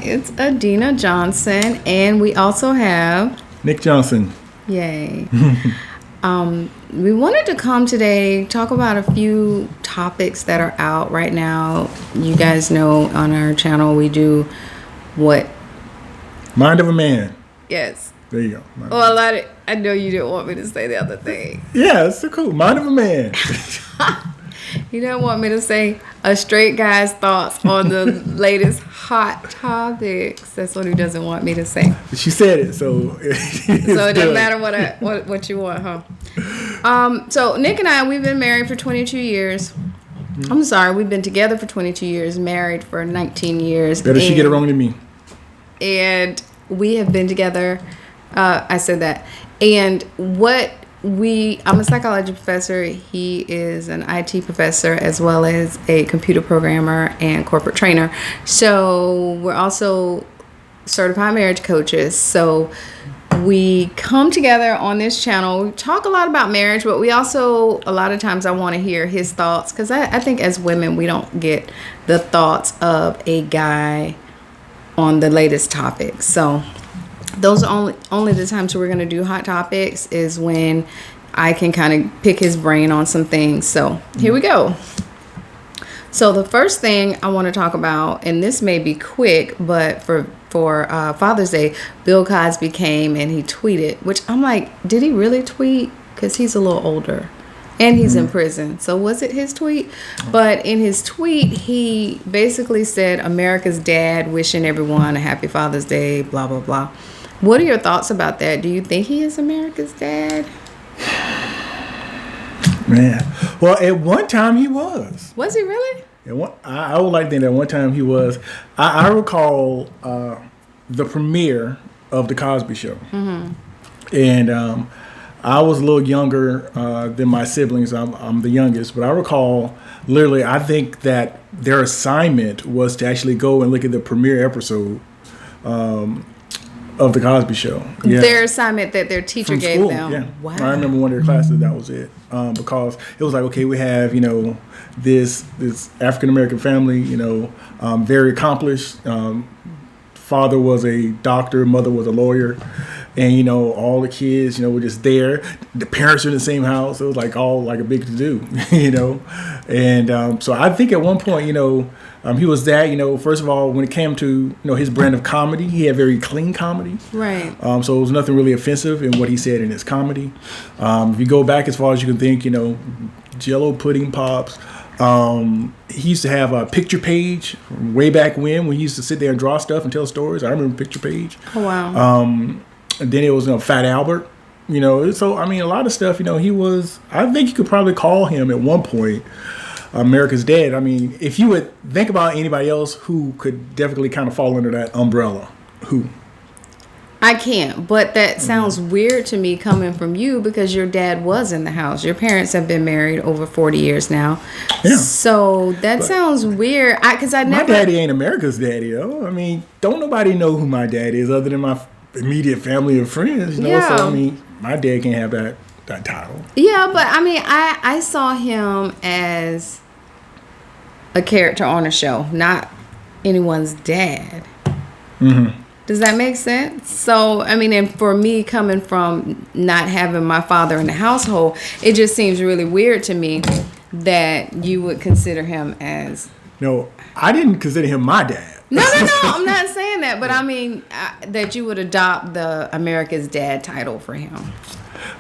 It's Adinah Johnson, and we also have Nick Johnson. Yay. We wanted to come today, talk about a few topics that are out right now. You guys know on our channel we do what? Mind of a Man. Yes. There you go. Well, I know you didn't want me to say the other thing. Yeah, it's so cool. Mind of a Man. You don't want me to say a straight guy's thoughts on the latest hot topics. That's what he doesn't want me to say. She said it, so so it doesn't matter what you want, huh? So Nick and I, we've been married for 22 years. I'm sorry, we've been together for 22 years, married for 19 years. Better she get it wrong than me. And we have been together. I said that. And I'm a psychology professor. He is an IT professor as well as a computer programmer and corporate trainer. So we're also certified marriage coaches. So we come together on this channel. We talk a lot about marriage, but we also, a lot of times I want to hear his thoughts because I think as women, we don't get the thoughts of a guy on the latest topics. So those are only the times we're going to do hot topics is when I can kind of pick his brain on some things. So here we go. So the first thing I want to talk about, and this may be quick, but for Father's Day, Bill Cosby came and he tweeted, which I'm like, did he really tweet? Because he's a little older and he's in prison. So was it his tweet? But in his tweet, he basically said, America's dad wishing everyone a happy Father's Day, blah, blah, blah. What are your thoughts about that? Do you think he is America's dad? Man. Well, at one time he was. Was he really? I would like to think that one time he was. I recall the premiere of The Cosby Show. Mm-hmm. And I was a little younger than my siblings. I'm the youngest. But I recall, literally, I think that their assignment was to actually go and look at the premiere episode of The Cosby Show. Yeah. Their assignment that their teacher From gave school, them. Yeah. Wow. I remember one of their classes, that was it. Because it was like, okay, we have, this African-American family, very accomplished. Father was a doctor, mother was a lawyer. And, all the kids, were just there. The parents are in the same house. It was like all like a big to-do, And so I think at one point, he was that, first of all, when it came to, his brand of comedy, he had very clean comedy. Right. So it was nothing really offensive in what he said in his comedy. If you go back as far as you can think, Jell-O pudding pops. He used to have a picture page way back when he used to sit there and draw stuff and tell stories. I remember picture page. Oh, wow. And then it was Fat Albert. So, I mean, a lot of stuff, he was, I think you could probably call him at one point America's dad. I mean, if you would think about anybody else who could definitely kind of fall under that umbrella, who? I can't, but that sounds weird to me coming from you because your dad was in the house. Your parents have been married over 40 years now. Yeah. So that sounds weird. My daddy ain't America's daddy, though. I mean, don't nobody know who my dad is other than my immediate family and friends. Yeah. So, I mean, my dad can't have that title. Yeah, but I mean, I saw him as a character on a show, not anyone's dad. Mm-hmm. Does that make sense? So, I mean, and for me, coming from not having my father in the household, it just seems really weird to me that you would consider him as... No, I didn't consider him my dad. No, I'm not saying that, but I mean that you would adopt the America's Dad title for him.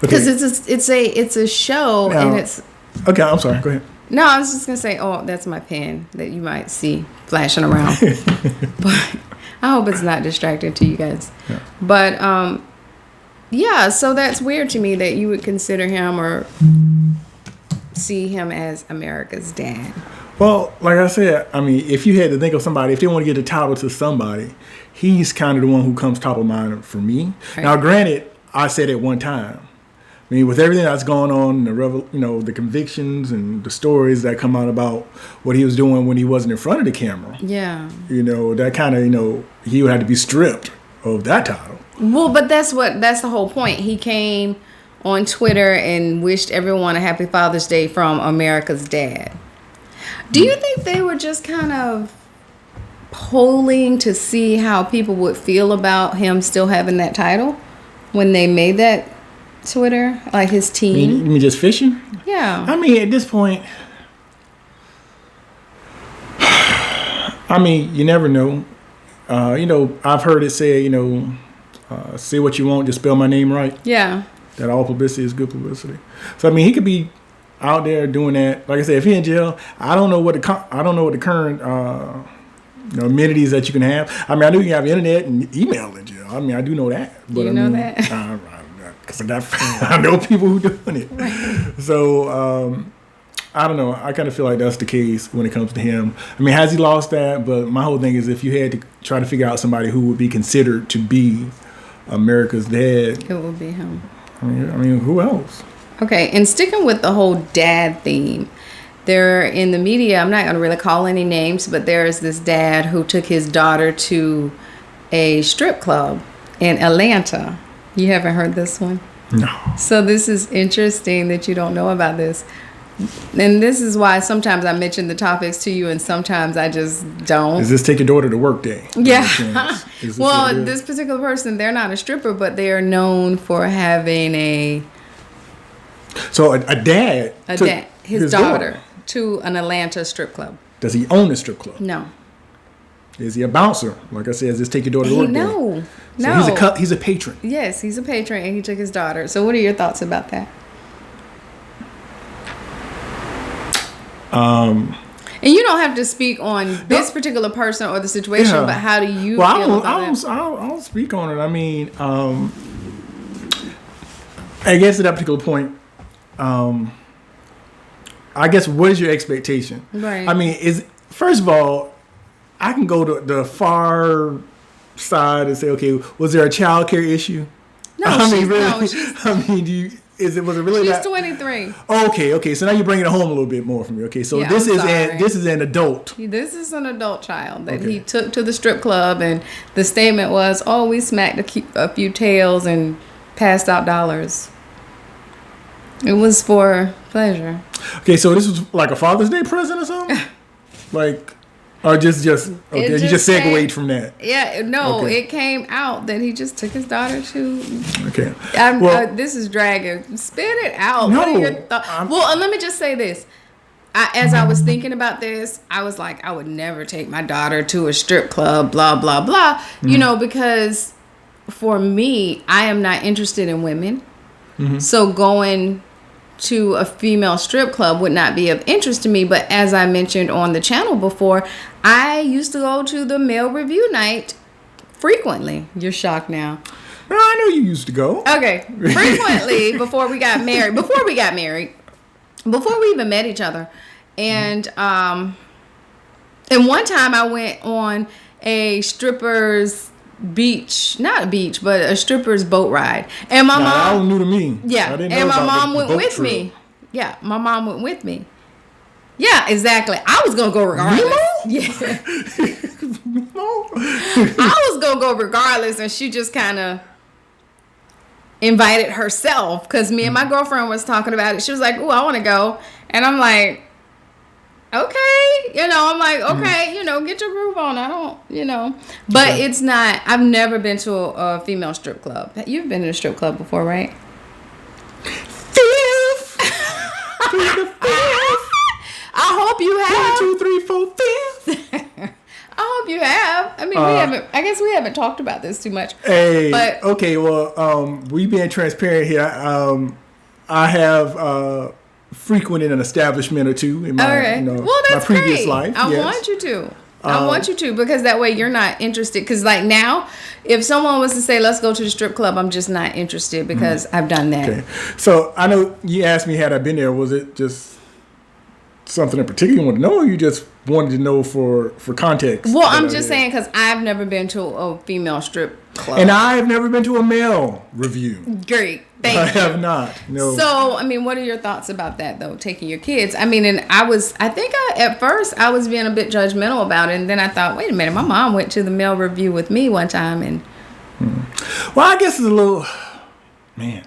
Because it's a show now, and it's... Okay, I'm sorry, go ahead. No, I was just going to say, that's my pen that you might see flashing around. But... I hope it's not distracting to you guys. Yeah. But, so that's weird to me that you would consider him or see him as America's dad. Well, like I said, I mean, if you had to think of somebody, if they want to give the title to somebody, he's kind of the one who comes top of mind for me. Right. Now, granted, I said at one time, I mean, with everything that's going on, the convictions and the stories that come out about what he was doing when he wasn't in front of the camera. Yeah. That kind of, he would have to be stripped of that title. Well, but that's the whole point. He came on Twitter and wished everyone a happy Father's Day from America's dad. Do you think they were just kind of polling to see how people would feel about him still having that title when they made that Twitter, like his team. You mean just fishing? Yeah. I mean, at this point, I mean, you never know. I've heard it say, say what you want, just spell my name right. Yeah. That all publicity is good publicity. So I mean, he could be out there doing that. Like I said, if he in jail, I don't know what the current amenities that you can have. I mean, I know you can have internet and email in jail. I mean, I do know that. But you know that? Because I know people who doing it. Right. So I don't know. I kind of feel like that's the case when it comes to him. I mean, has he lost that? But my whole thing is, if you had to try to figure out somebody who would be considered to be America's dad, it would be him. I mean, who else? Okay, and sticking with the whole dad theme, there in the media, I'm not going to really call any names, but there's this dad who took his daughter to a strip club in Atlanta. You haven't heard this one? No. So this is interesting that you don't know about this. And this is why sometimes I mention the topics to you and sometimes I just don't. Is this take your daughter to work day? Yeah. Well, this particular person, they're not a stripper, but they are known for having a... So a dad took his daughter to an Atlanta strip club. Does he own a strip club? No. Is he a bouncer? Like I said, is this take your daughter to work day? No. So he's a patron. Yes, he's a patron and he took his daughter. So what are your thoughts about that? And you don't have to speak on this particular person or the situation, but how do you feel about that? I'll speak on it. I mean, I guess at that particular point, I guess what is your expectation? Right. I mean, first of all, I can go to the far side and say, okay, was there a child care issue? No, was it really she's that? 23. Okay. So now you're bringing it home a little bit more for me. Okay, so this is an adult. This is an adult child that he took to the strip club, and the statement was, "Oh, we smacked a few tails and passed out dollars." It was for pleasure. Okay, so this was like a Father's Day present or something, or just okay. You just segued from that. Yeah, no, It came out that he just took his daughter to. Okay. This is dragging. Spit it out. No, what are your thoughts? Well, let me just say this. As I was thinking about this, I was like, I would never take my daughter to a strip club, blah, blah, blah. Mm-hmm. Because for me, I am not interested in women. Mm-hmm. So going to a female strip club would not be of interest to me. But as I mentioned on the channel before, I used to go to the male review night frequently. You're shocked now. No, I know you used to go. Okay. Frequently before we even met each other. And one time I went on a stripper's not a beach, but a stripper's boat ride. And my mom... That was new to me. Yeah, and my mom went with me. Yeah, my mom went with me. Yeah, exactly. I was going to go regardless. Yeah. I was going to go regardless, and she just kind of invited herself because me and my girlfriend was talking about it. She was like, "Ooh, I want to go." And I'm like, okay, I'm like, okay, get your groove on. I don't, but it's not, I've never been to a female strip club. You've been to a strip club before, right? Fifth. I hope you have. 1, 2, 3, 4, fifth. I hope you have. I mean, I guess we haven't talked about this too much. Hey, but, okay, well, we being transparent here, I have, frequented an establishment or two in my, my previous life. I want you to. I want you to, because that way you're not interested. Because like now, if someone was to say, let's go to the strip club, I'm just not interested because I've done that. Okay. So I know you asked me had I been there. Was it just something in particular you wanted to know, or you just wanted to know for context? Well, I'm just saying because I've never been to a female strip club. And I've never been to a male review. Great. Thank you. I have not. No. So, I mean, what are your thoughts about that, though, taking your kids? I mean, and at first I was being a bit judgmental about it. And then I thought, wait a minute, my mom went to the male review with me one time. And well, I guess it's a little, man.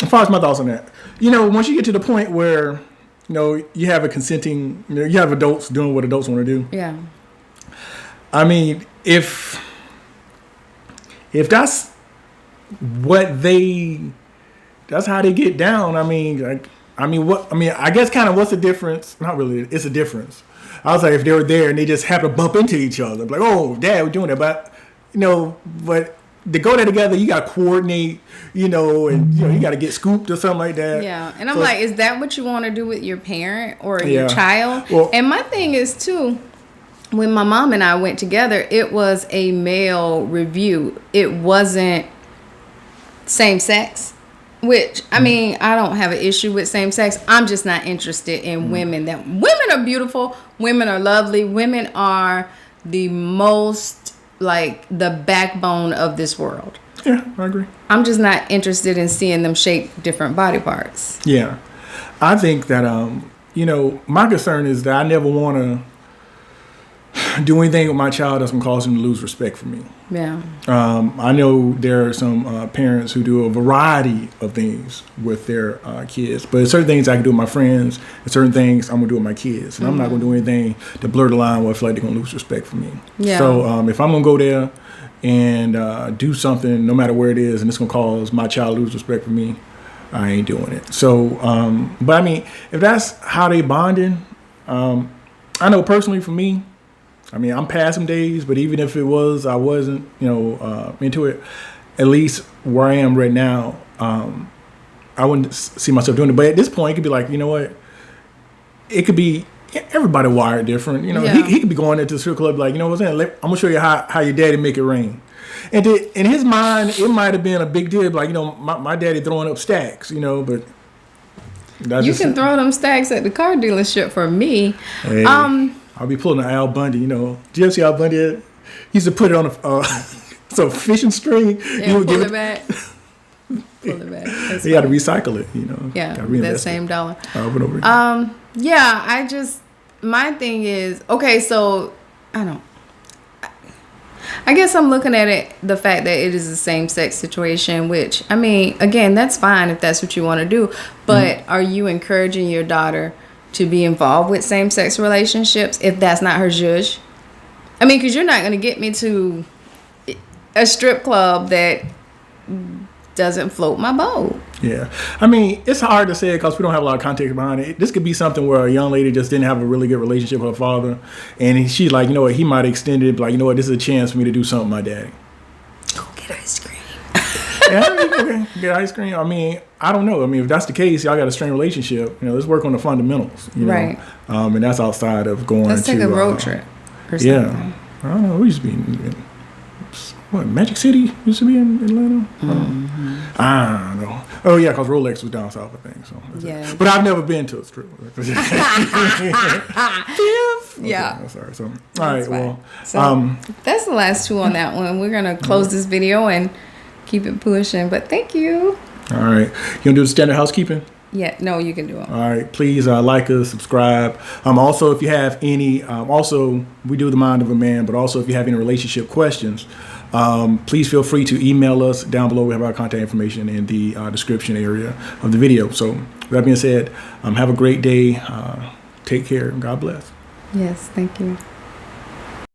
As far as my thoughts on that, once you get to the point where you have a consenting, you have adults doing what adults want to do. Yeah. I mean, if that's that's how they get down. I mean, I guess kind of what's the difference? Not really. It's a difference. I was like, if they were there and they just happen to bump into each other, like, oh, Dad, we're doing that. But, but to go there together, you got to coordinate, and, you got to get scooped or something like that. Yeah. And I'm like, is that what you want to do with your parent or your child? Well, and my thing is, too, when my mom and I went together, it was a male review. It wasn't same sex. Which, I mean, I don't have an issue with same sex. I'm just not interested in women. Women are beautiful. Women are lovely. Women are the most, the backbone of this world. Yeah, I agree. I'm just not interested in seeing them shape different body parts. Yeah. I think that, my concern is that I never want to do anything with my child that's going to cause him to lose respect for me. Yeah. I know there are some parents who do a variety of things with their kids, but there's certain things I can do with my friends, and certain things I'm going to do with my kids. And I'm not going to do anything to blur the line where I feel like they're going to lose respect for me. Yeah. So if I'm going to go there and do something, no matter where it is, and it's going to cause my child to lose respect for me, I ain't doing it. So, but I mean, if that's how they bonding, I know personally for me, I mean, I'm past some days, but even if I wasn't, into it, at least where I am right now, I wouldn't see myself doing it. But at this point, it could be like, you know what? It could be everybody wired different. He could be going into the strip club like, I'm going to show you how your daddy make it rain. And in his mind, it might have been a big deal. Like, my daddy throwing up stacks, but. You can throw them stacks at the car dealership for me. Hey. I'll be pulling an Al Bundy, Do you see Al Bundy? He used to put it on a fishing string. Yeah, pull it back. Pull it back. You got to recycle it, Yeah, that same dollar. Over and over again. Yeah, my thing is, okay, so, I guess I'm looking at it, the fact that it is a same-sex situation, which, I mean, again, that's fine if that's what you want to do, but are you encouraging your daughter to be involved with same-sex relationships if that's not her zhuzh? I mean, because you're not going to get me to a strip club that doesn't float my boat. Yeah. I mean, it's hard to say because we don't have a lot of context behind it. This could be something where a young lady just didn't have a really good relationship with her father, and she's like, he might have extended it, like, this is a chance for me to do something with my daddy. Go get ice cream. Okay, get ice cream. I mean, I don't know. I mean, if that's the case, y'all got a strained relationship. Let's work on the fundamentals. Right. And that's outside of going. Let's take a road trip. Or something. Yeah. I don't know. We used to be in Magic City used to be in Atlanta. I don't know. Oh yeah, because Rolex was down south, I think. So. Yeah. But I've never been to a strip. Yeah. Okay, sorry. So all right. Well. So that's the last two on that one. We're gonna close this video and keep it pushing. But thank you. All right. You gonna do the standard housekeeping? Yeah. No, you can do it. All right. Please like us, subscribe. Also, if you have any, also we do the Mind of a Man, but also if you have any relationship questions, please feel free to email us down below. We have our contact information in the description area of the video. So with that being said, have a great day. Take care and God bless. Yes. Thank you.